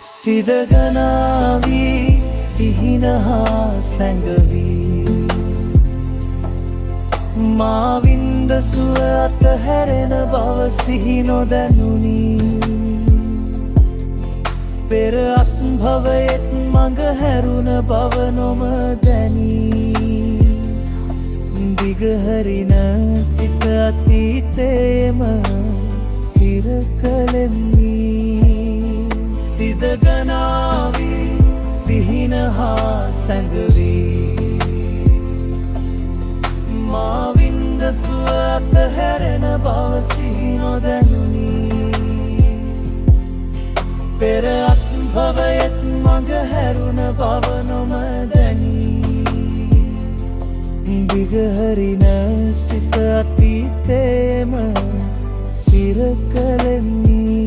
සිදගනාවී සිහිනහා සැඟවී මාවින්ද සුව අතහැරෙන බව සිහි නොදැනුනි පෙර අත්භවයෙත් මඟ හැරුණ බව නොම දැනී දිගහරින සිත අතීතයේම සිර කළෙමි සිදගනාවී සිහිනහා සැඟවී මාවින්ද සුව අතහැරෙන බව සිහි නොදැනුනි පෙර අත්භවයෙත් මඟ හැරුණ බව නොම දැනී දිගහරින සිත අතීතයේම සිර කළෙමි